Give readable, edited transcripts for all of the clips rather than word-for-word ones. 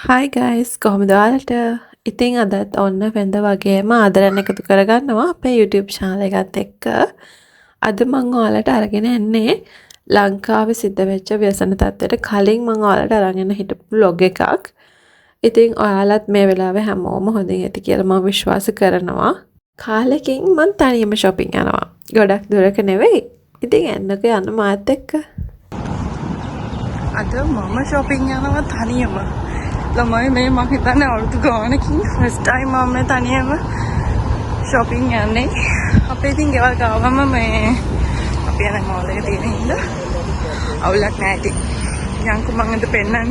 හයි guys කොහොමද ඔයාලට? ඉතින් අදත් ඔන්න වෙනද වගේම ආදරණ එකතු කරගන්නවා අපේ YouTube channel එකත් එක්ක. අද මම ඔයාලට අරගෙන එන්නේ ලංකාවේ සිද්ධ වෙච්ච ව්‍යසන තත්ත්වයට කලින් මම ඔයාලට අරගෙන හිටපු vlog එකක්. ඉතින් ඔයාලත් මේ වෙලාවේ හැමෝම හොඳින් ඇති කියලා මම විශ්වාස කරනවා. කාලෙකින් මම තනියම shopping යනවා. ගොඩක් දුරක නෙවෙයි. ඉතින් එන්නකෝ යන්න මාත් එක්ක. අද මම shopping යනවා තනියම. ළමයි මේ මම හිතන්නේ අවුරුදු ගානකින් ෆස්ට් ටයිම් මම මේ තනියම shopping යන්නේ. අපේ ඉතින් ගෙවල් ගාවම මේ අපි යන මෝල් එක තියෙන හින්දා අවුලක් නැහැ ඉතින්. යන්කෝ මම අද පෙන්නන්නේ.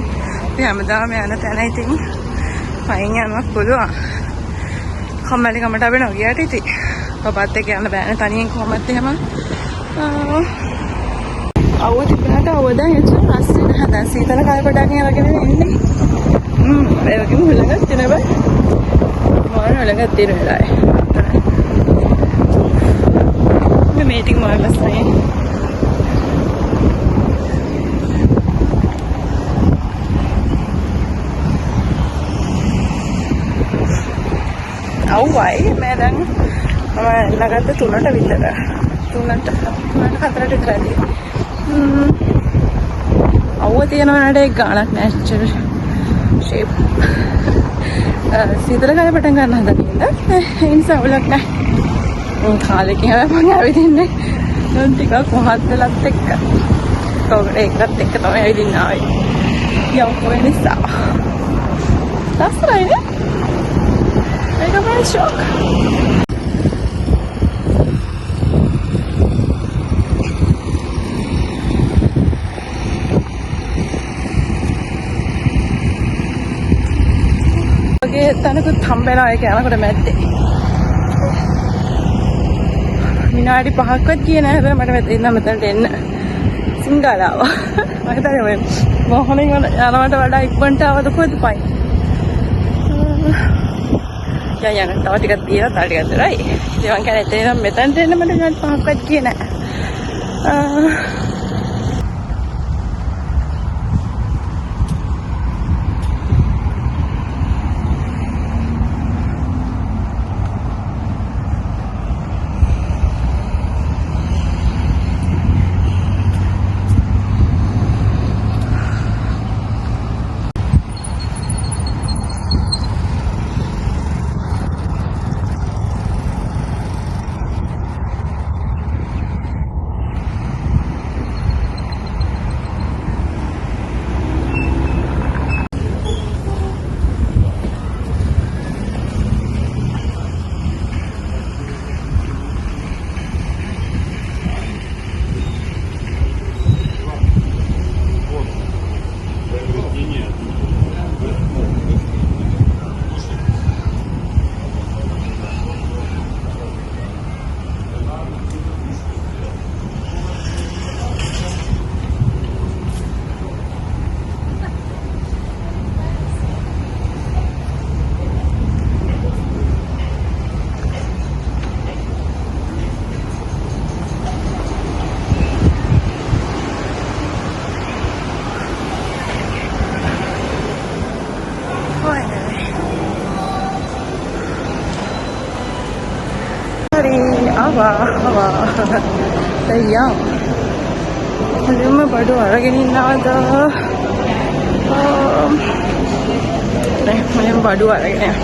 අපි හැමදාම යන තැන ඉතින් පයින් යනවා පුළුවන්. කම්මැලි කමට අපි නොගියට ඉතින් පපත් එක්ක යන්න බෑනේ තනියෙන් කොහොමද එහෙම. අවුව තිබුණාට අවුව දැන් එච්චර රස්සේ නැහැ. දැන් සීතල කාය පොඩක් අරගෙන ඉන්නේ. ඒ වගේම හුලඟක් තියෙන බෑ. මොන හුලඟක් තියෙන වෙලාවේ. මේ මීටින් මාර්ගස් නැහැ. අවුවයි මම දැන් ළඟට 3ට විතර. 3ට 4ට විතරයි. අවුව තියෙනවනට ඒ ගාණක් නැචරල් ෂේප්. සීතල කාලේ පටන් ගන්න හදන්නේ. ඒ නිසා අවුලක් නැහැ. කාලෙකින් හැබැයි මම ඇවිදින්නේ දැන් ටිකක් මහත් වෙලත් එක්ක. ඒකත් එක්ක තමයි ඇවිදින්න ආවේ. යවුව නිසා. ලස්සනයි නේ? ඒක තමයි ෂොක්. තනකුත් හම්බෙනවා ඒක යනකොට මැද්දේ. විනාඩි 5ක්වත් ගියේ නැහැ හැබැයි මට මෙතන මෙතනට එන්න සිංගලාව. මම හිතන්නේ මේ මොහොනින් යනවට වඩා ඉක්මනට ආවද කොහෙද පයි. යන්න තව ටිකක් තියෙනවා තව ටිකක් දරයි. ඉතින් මං කියන්නේ එතන මෙතනට එන්න මට විනාඩි 5ක්වත් ගියේ නැහැ. sayang මුලින්ම බඩු අරගෙන ඉන්නවද මුලින්ම බඩු අරගෙන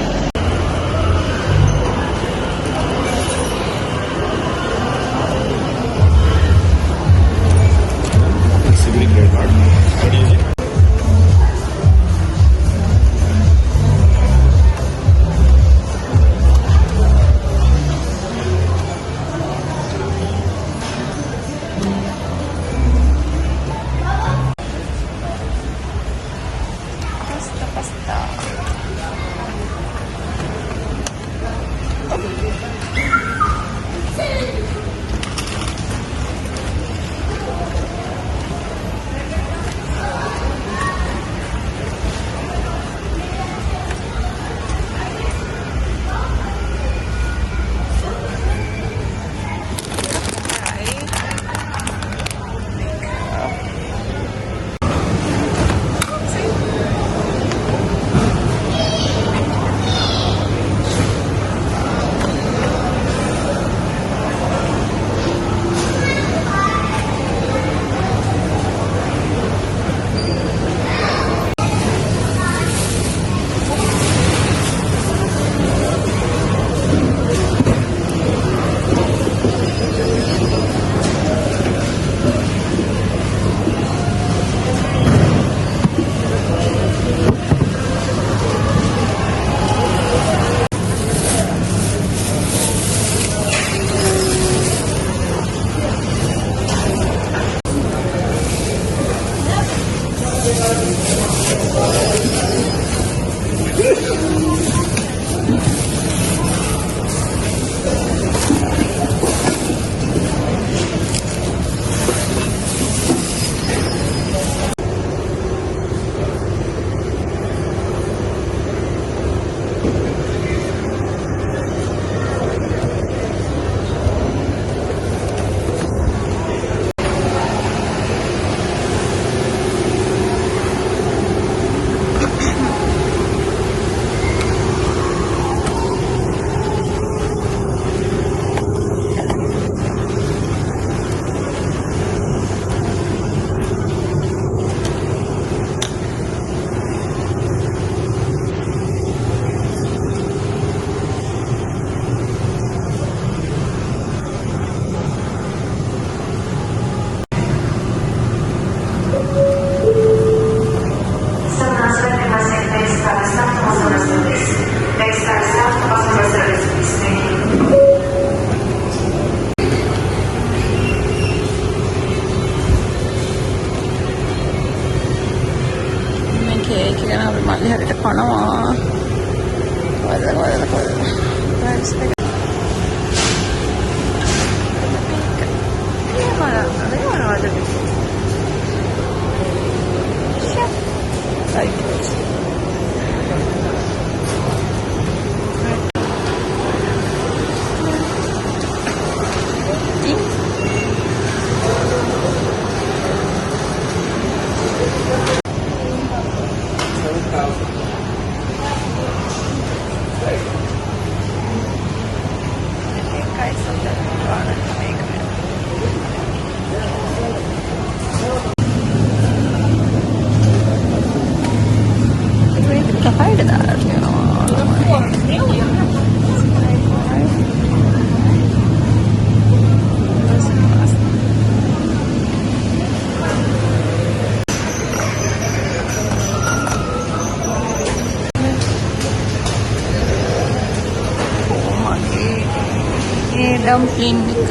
dumpling එක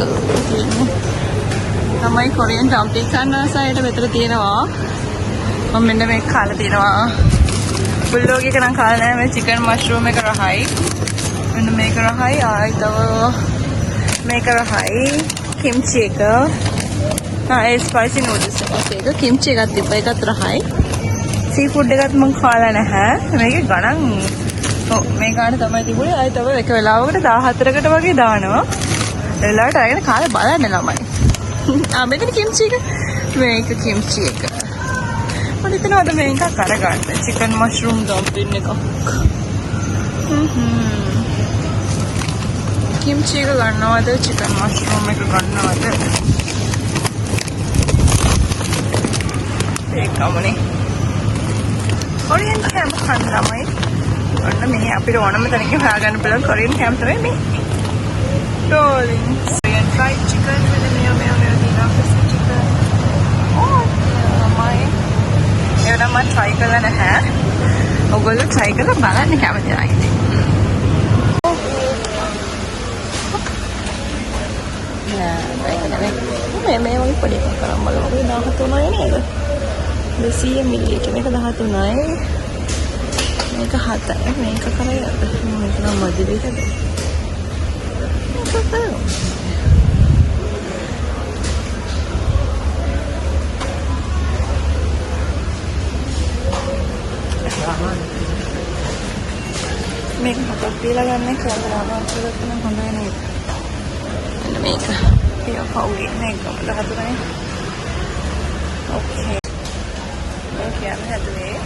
තමයි කොරියන් dumpling කන්නසයට මෙතන තියෙනවා මම මෙන්න මේක කාලා තියෙනවා බුල්ඩොග් එක නම් කාලා නැහැ මේ chicken mushroom එක රහයි මෙන්න මේක රහයි ආයි තව මේක රහයි kimchi එක ඒ spicy noodles එක kimchi එකක් තිබ්බා ඒකත් රහයි seafood එකත් මම කාලා නැහැ මේකේ ගණන් ඔව් මේ ගාන තමයි තිබුණේ ආයි තව එක වෙලාවකට 14කට වගේ දානවා එලාට අරගෙන කාලා බලන්න ළමයි. මෙතන කිම්චි එක. මේක කිම්චි එක. මම හිතනවාද මේක කරගන්න. chicken mushroom dumpling එක. කිම්චි එක ගන්නවද chicken mushroom එක ගන්නවද? ඒකමනේ. කොරියන් කැම්ප් කන්න ළමයි. ඔන්න මේ අපිට ඕනම තැනකින් හොයාගන්න පුළුවන් කොරියන් කැම්ප් තමයි මේ. Darling. Korean fried chicken with a meal dina crispy chicken. Oh, my. Evna man try කරලා නැහැ. ඔයගොල්ලෝ try කරලා බලන්න කැමති නැහැ ඉතින්. මේ වගේ පොඩි එකක් කරන් බලමු. මේක 13යි නේද? 200 ml එක මේක 13යි. මේක 7යි. මේක කරේ මේක නම් මදි දෙකද? මේක හතක් දීලා ගන්න කියලා දානවා නම් හොඳයි නේද? මෙන්න මේක. ඒක කවුගේ මේක 14යි. ඕකේ. මේක යන්නේ හැදුවේ.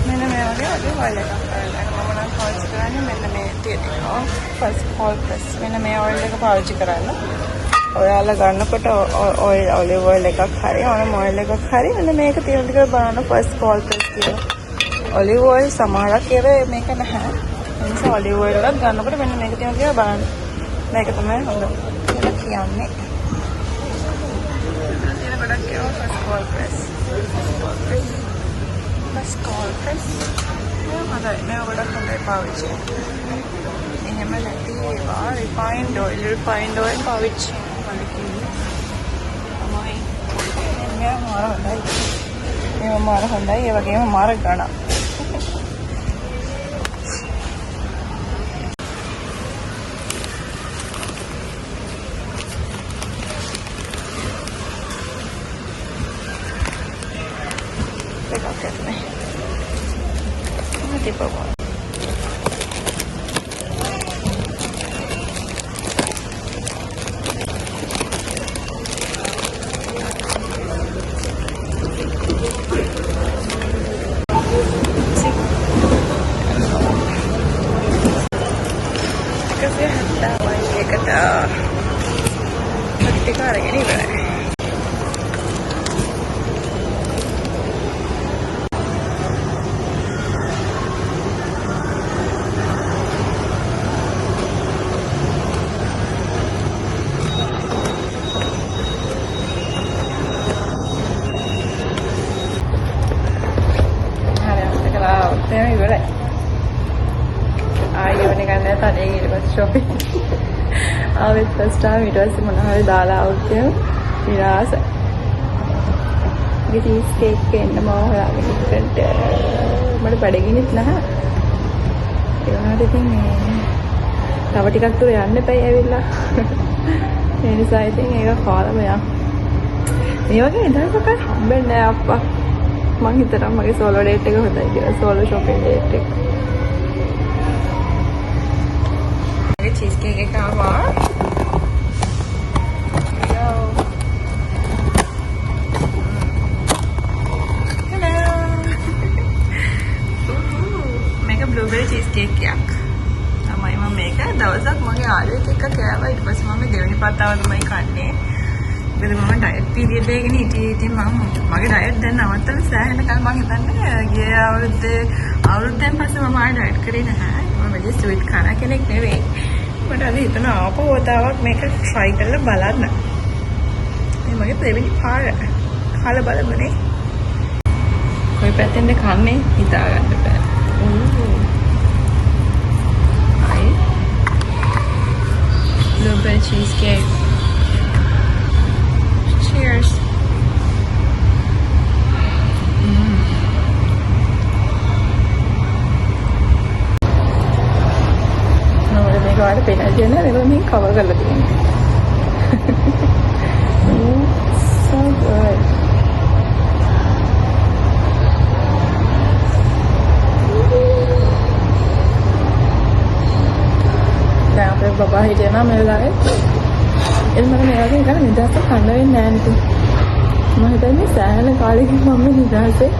මෙන්න මේ වගේ ඔයිල් එකක් කරලා මම නම් පාවිච්චි කරන්නේ මෙන්න මේ තියෙනවා ෆස්ට් කෝල් ප්‍රෙස් මෙන්න මේ ඔයිල් එක පාවිච්චි කරන්න ඔයාලා ගන්නකොට ඔලිව් ඔයිල් එකක් හරි ඕනම ඔයිල් එකක් හරි මෙන්න මේක තියෙන ටික බලන්න ෆස්ට් කෝල් ප්‍රෙස් කියලා ඔලිව් ඔයිල් සමහරක් ඒවා මේක නැහැ ඒ නිසා ඔලිව් ඔයිල් එකක් ගන්නකොට මෙන්න මේක තියෙන ටික බලන්න මේක තමයි හොඳ කියලා කියන්නේ තියෙන ගොඩක් ඒවා first call press Let's call this. मैं बड़ा खंडे पाविच ये मैं लेती है बाहर refined oil पाविच वाले की हमारी मैं हमारा होता है ඒව මාර හොඳයි. ඒ වගේම මාර ගණන්. shopping. ආවෙත් first time ඊට පස්සේ මොනවා හරි දාලා આવුත් එහෙම විලාසයි. මේ චීස් කේක් එන්න මම හොයාගෙන ඉන්නට මට බඩගිනිත් නැහැ. ඒ වුණාට ඉතින් මේ තව ටිකක් දුර යන්න එපයි ඇවිල්ලා. ඒ නිසා ඉතින් ඒක කාලම යන්න. මේ වගේ ඉඳන්සක හම්බෙන්නේ නැහැ අප්පා. මං හිතනවා මගේ සෝලෝ ඩේට් එක හොඳයි කියලා. සෝලෝ shopping date එක. cheesecake එක ආවා. Hello. මේක blueberry cheesecake එකක්. තමයි මම මේක දවසක් මගේ ආලුවෙක් එක්ක කෑවා. ඊට පස්සේ මම දෙවෙනි පාතාව තමයි කන්නේ. මොකද මම ඩයට් පීරියඩ් එකකින් හිටියේ. ඉතින් මම මගේ ඩයට් දැන් නවත්තලා සෑහෙන කල් මම හිතන්නේ ගිය අවුරුද්දෙන් පස්සේ මම ආයෙ ඩයට් කරේ නැහැ. මම වැඩි ස්වීට් කන කෙනෙක් නෙවෙයි. මට අද හිතන ආපහු වතාවක් මේක try කරලා බලන්න. මේ මගේ දෙවෙනි පාර. කාලා බලමුනේ. කොයි පැත්තෙන්ද කන්නේ හිතා ගන්න බෑ. Hi. Blueberry cheesecake. Cheers. මේකට පෙනජන මේක මේ කවර් කරලා තියෙනවා. So good. දැන් අපේ බබා හිටියා නම් මේ වෙලාවේ එන්න මම මේ වගේ කරලා නිදහස කන්න වෙන්නේ නැහැ නේද? මම හිතන්නේ සෑහෙන කාලෙකින් මම නිදහසේ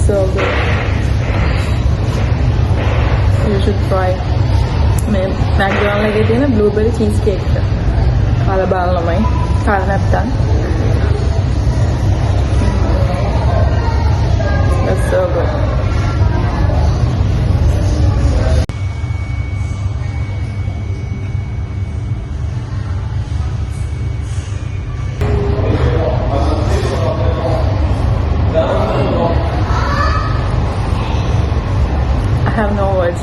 so good. You should try. मैं McDonald's लगे थे ना blueberry cheesecake का. खाला बाल लो मैं खाला नप्ता. That's so good. I have no words.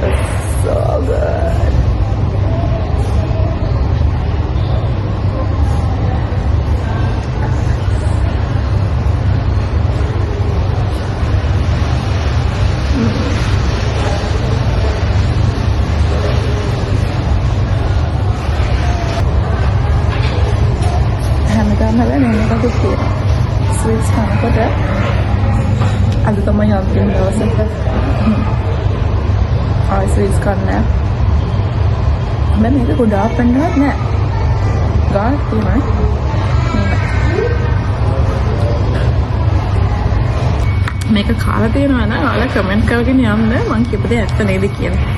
It's so good. හැමදාම හැබැයි මේක දුක්ඛ ස්වීට්ස් කනකොට අද තමයි අන්තිම දවස. ආයි ස්වීට්ස් කන්නේ. මම මේක ගොඩාක් පෙන්නවත් නෑ. ගානක් තියෙනවා. මේක කාලා තියෙනවා නම් ඔයාලා කමෙන්ට් කරගෙන යන්න මම කියපු දේ ඇත්ත නේද කියලා.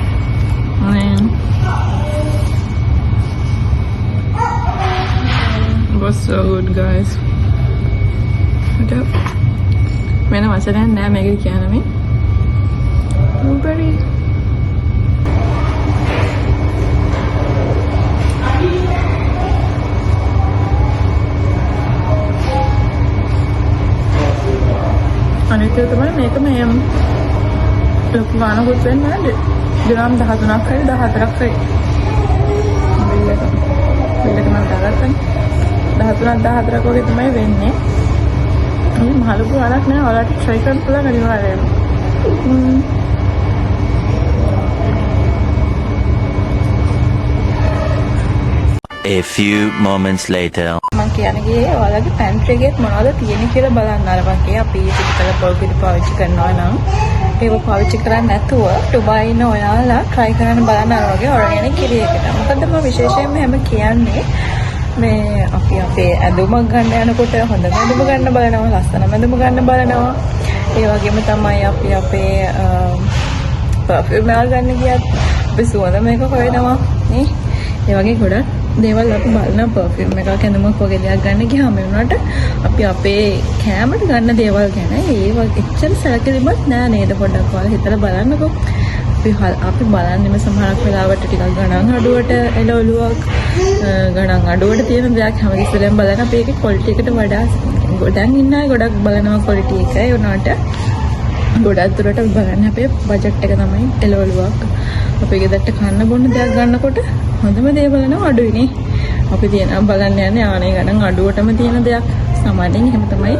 It was so good guys. වෙන වචනයක් නෑ මේක කියන්න මේ. Blueberry. අනිත් එක තමයි මේක මේ ලොකු ගානකුත් වෙන්නේ නැහැ. ග්‍රෑම් 13ක් හරි 14ක් හරි. බිල් එක මම දාගත්තනේ 13ක් 14ක් වගේ තමයි වෙන්නේ. මේ මහලුකු වලක් නෑ. ඔයාලට try කරන්න පුළුවන් අනිවාර්යයෙන්ම. A few moments later. මම කියන්නේ ගියේ ඔයාලගේ pantry එකේ මොනවද තියෙන්නේ කියලා බලන්න. අර වගේ අපි පිටිකල පොල් පිටි පාවිච්චි කරනවා නම් ඒක පාවිච්චි කරන්නේ නැතුව ඩුබායි ඉන්න ඔයාලා try කරන්න බලන්න අර වගේ organic කිරියකට. මොකද මම විශේෂයෙන්ම හැම කියන්නේ මේ අපි අපේ ඇඳුමක් ගන්න යනකොට හොඳ ඇඳුම ගන්න බලනවා, ලස්සන ඇඳුම ගන්න බලනවා. ඒ වගේම තමයි අපි අපේ perfume එක ගන්න ගියත් අපි සුවඳ මේක හොයනවා නේ. ඒ වගේ ගොඩක් දේවල් අපි බලන perfume එකක් ඇඳුමක් වගේ දෙයක් ගන්න ගියාම වුණාට අපි අපේ කැමරට ගන්න දේවල් ගැන ඒව එච්චර සැලකිලිමත් නෑ නේද? පොඩ්ඩක් ඔයාලා හිතලා බලන්නකෝ. අපි බලන්නේම සමහරක් වෙලාවට ටිකක් ගණන් අඩුවට එළවලුවක් ගණන් අඩුවට තියෙන දෙයක් හැමතිස්සෙම බලන අපි ඒකේ quality එකට වඩා දැන් ඉන්න අය ගොඩක් බලනවා quality එක. ඒ වුණාට ගොඩක් දුරට බලන්න අපේ බජට් එක තමයි එළවලුවක්. අපි ගෙදරට කන්න බොන්න දෙයක් ගන්නකොට හොඳම දේ බලනවා අඩුයිනේ. අපි තියෙන බලන්න යන්නේ ආනේ ගණන් අඩුවටම තියෙන දෙයක්. සාමාන්‍යයෙන් එහෙම තමයි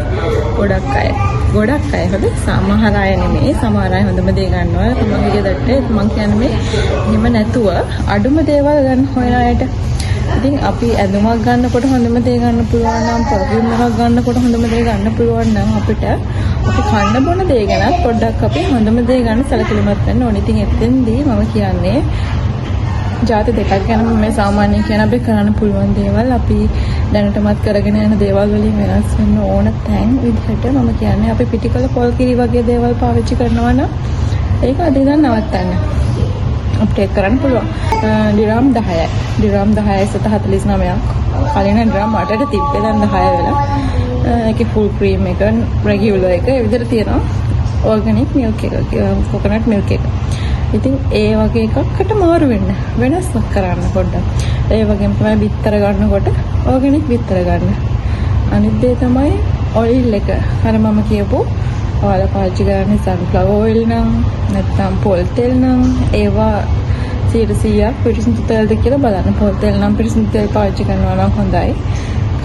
ගොඩක් අය. හොඳ සමහර අය නෙමෙයි. සමහර අය හොඳම දේ ගන්නවා. තමන්ගේ ගෙදරට මම කියන්නේ මේ එහෙම නැතුව අඩුම දේවල් ගන්න හොයන අයට. ඉතින් අපි ඇඳුමක් ගන්නකොට හොඳම දේ ගන්න පුළුවන් නම් perfume එකක් ගන්නකොට හොඳම දේ ගන්න පුළුවන් නම් අපිට අපි කන්න බොන දේ ගැන පොඩ්ඩක් අපි හොඳම දේ ගන්න සැලකිලිමත් වෙන්න ඕනේ. ඉතින් එතෙන්දී මම කියන්නේ ජාති දෙකක් ගැන මේ සාමාන්‍යයෙන් කියන අපි කරන්න පුළුවන් දේවල් අපි දැනටමත් කරගෙන යන දේවල් වලින් වෙනස් වෙන්න ඕන තැන් විදිහට මම කියන්නේ අපි පිටිකල පොල් කිරි වගේ දේවල් පාවිච්චි කරනවා නම් ඒක අද ඉඳන් නවත්තන්න. අපිට ඒක කරන්න පුළුවන්. ඩිරම් 10යි. ඩිරම් 10යි 49ක්. කලින් ඩිරම් 8ට තිබ්බේ දැන් 10 වෙලා. ඒකේ ෆුල් ක්‍රීම් එක, රෙගියුලර් එක ඒ විදිහට තියෙනවා. ඕර්ගැනික් මිල්ක් එක, කොකනට් මිල්ක් එක. ඉතින් ඒ වගේ එකකට මාරු වෙන්න වෙනස්ක් කරන්න පොඩ්ඩක්. ඒ වගේම තමයි බිත්තර ගන්නකොට ඕර්ගැනික් බිත්තර ගන්න. අනිත් දේ තමයි ඔයිල් එක. අර මම කියපු ඔයාලා පාවිච්චි කරන්නේ sunflower oil නම් නැත්නම් පොල් තෙල් නම් ඒවා 100% පිරිසිදු තෙල්ද කියලා බලන්න. පොල් තෙල් නම් පිරිසිදු තෙල් පාවිච්චි කරනවා නම් හොඳයි.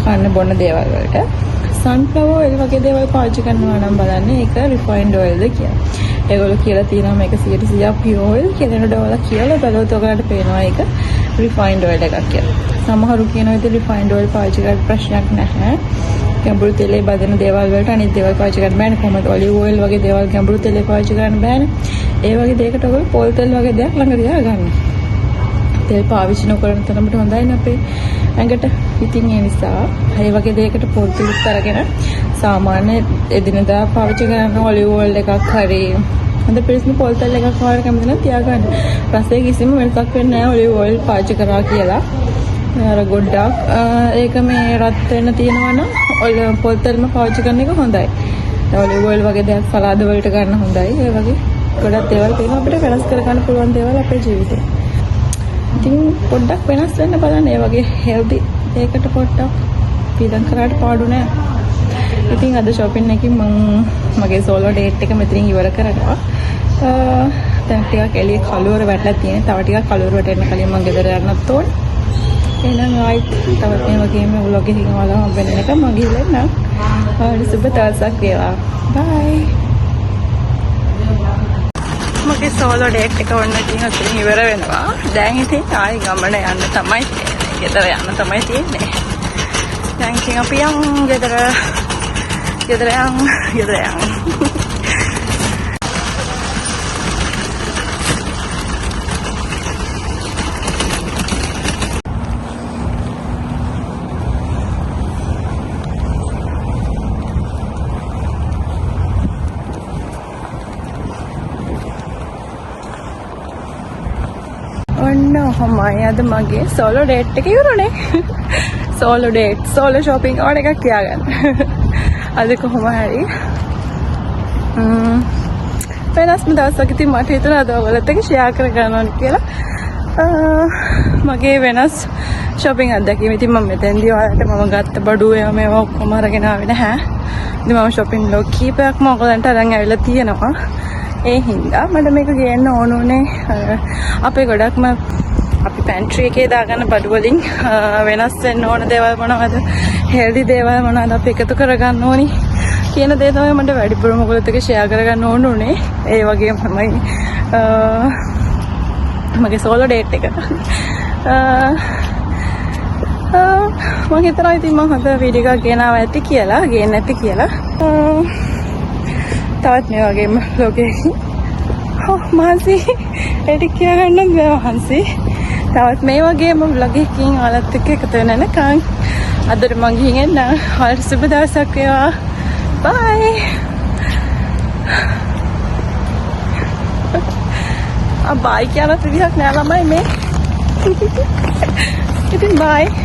කන්න බොන දේවල් වලට. sunflower oil වගේ දේවල් පාවිච්චි කරනවා නම් බලන්න ඒක refined oilද කියලා. ඒගොල්ලෝ කියලා තියෙනවා මේක 100% pure oil කියලා. නේද? ඔයාලා කියලා බලුවොත් ඔයාලට පේනවා ඒක refined oil එකක් කියලා. සමහරු කියනවා ඉතින් refined oil පාවිච්චි කරලා ප්‍රශ්නයක් නැහැ. ගැඹුරු තෙලේ බදන දේවල් වලට අනිත් දේවල් පාවිච්චි කරන්න බෑනේ. කොහොමද ඔලිව් ඔයිල් වගේ දේවල් ගැඹුරු තෙලේ පාවිච්චි කරන්න බෑනේ. ඒ වගේ දෙයකට ඔයගොල්ලෝ පොල් තෙල් වගේ දෙයක් ළඟ තියාගන්න. තෙල් පාවිච්චි නොකරන තරමට හොඳයි නේ අපේ ඇඟට. ඉතින් ඒ නිසා ඒ වගේ දෙයකට පොල් තෙලත් අරගෙන සාමාන්‍ය එදිනදා පාවිච්චි කරන ඔලිව් ඔයිල් එකක් හරි හොඳ පිරිසිදු පොල් තෙල් එකක් වගේ කැමති නම් තියාගන්න. රසයේ කිසිම වෙනසක් වෙන්නේ නැහැ ඔලිව් ඔයිල් පාවිච්චි කරා කියලා. අර ගොඩක් ඒක මේ රත් වෙන්න තියෙනවා නම් පොල් තෙල්ම පාවිච්චි කරන එක හොඳයි. ඔලිව් ඔයිල් වගේ දෙයක් සලාද වලට ගන්න හොඳයි. ඒ වගේ ගොඩක් දේවල් තියෙනවා අපිට වෙනස් කරගන්න පුළුවන් දේවල් අපේ ජීවිතේ. ඉතින් පොඩ්ඩක් වෙනස් වෙන්න බලන්න. ඒ වගේ හෙල්දි දෙයකට පොඩ්ඩක් පීඩම් කරාට පාඩු නෑ. ඉතින් අද shopping එකකින් මගේ solo date එක මෙතනින් ඉවර කරනවා. දැන් ටිකක් එළිය කළුවර වැටලා තියෙන. තව ටිකක් කළුවරට එන්න කලින් මම ගෙදර යන්නත් ඕනේ. එහෙනම් ආයිත් තවත් මේ වගේම vlog එකකින් ඔයාලා හම්බ වෙන එක මම ගිහලා එන්නම්. සුබ දවසක් වේවා. bye. මගේ solo date එක ඔන්න ඉතින් අතරින් ඉවර වෙනවා. දැන් ඉතින් ආයි ගමන යන්න තමයි තියෙන්නේ. ගෙදර යන්න තමයි තියෙන්නේ. දැන් ඉතින් අපි යන් ගෙදර යන්. ඔන්න ඔහොමයි අද මගේ සෝලෝ ඩේට් එක ඉවරනේ. සෝලෝ ඩේට්, සෝලෝ shopping ඕන එකක් කියාගන්න. අද කොහොම හරි වෙනස්ම දවසක් ඉතින් මට හිතුණා අද ඔයගොල්ලොත් එක්ක ෂෙයා කරගන්න ඕන කියලා. මගේ වෙනස් shopping අත්දැකීම් ඉතින් මම මෙතෙන්දී ඔයාලට මම ගත්ත බඩුව මේවා ඔක්කොම අරගෙන ආවේ නැහැ. ඉතින් මම shopping vlog කීපයක්ම ඔයගොල්ලන්ට අරන් ඇවිල්ලා තියෙනවා. ඒ හින්දා මට මේක ගේන්න ඕන උනේ අපේ ගොඩක්ම අපි පැන්ට්‍රි එකේ දාගන්න බඩු වලින් වෙනස් වෙන්න ඕන දේවල් මොනවද හෙල්දි දේවල් මොනවද අපි එකතු කරගන්න ඕනි කියන දේ තමයි මට වැඩිපුරම ඔයගොල්ලොත් එක්ක ෂෙයා කරගන්න ඕන උනේ. ඒ වගේම තමයි මගේ සෝලෝ ඩේට් එක. මම හිතනවා ඉතින් මම හොඳ වීඩියෝ එකක් ගෙනාවා ඇති කියලා, ගේන්න නැති කියලා. තවත් මේ වගේම ලෝකෙකින් මහන්සි එඩි කියගන්න බෑ මහන්සි. තවත් මේ වගේම vlog එකකින් ඔයාලත් එක්ක එකතු වෙන නැකන් අදට මං ගිහින් එන්න. ඔයාලට සුබ දවසක් වේවා. Bye. Bye කියලා විදිහක් නෑ ළමයි මේ. ඉතින් bye.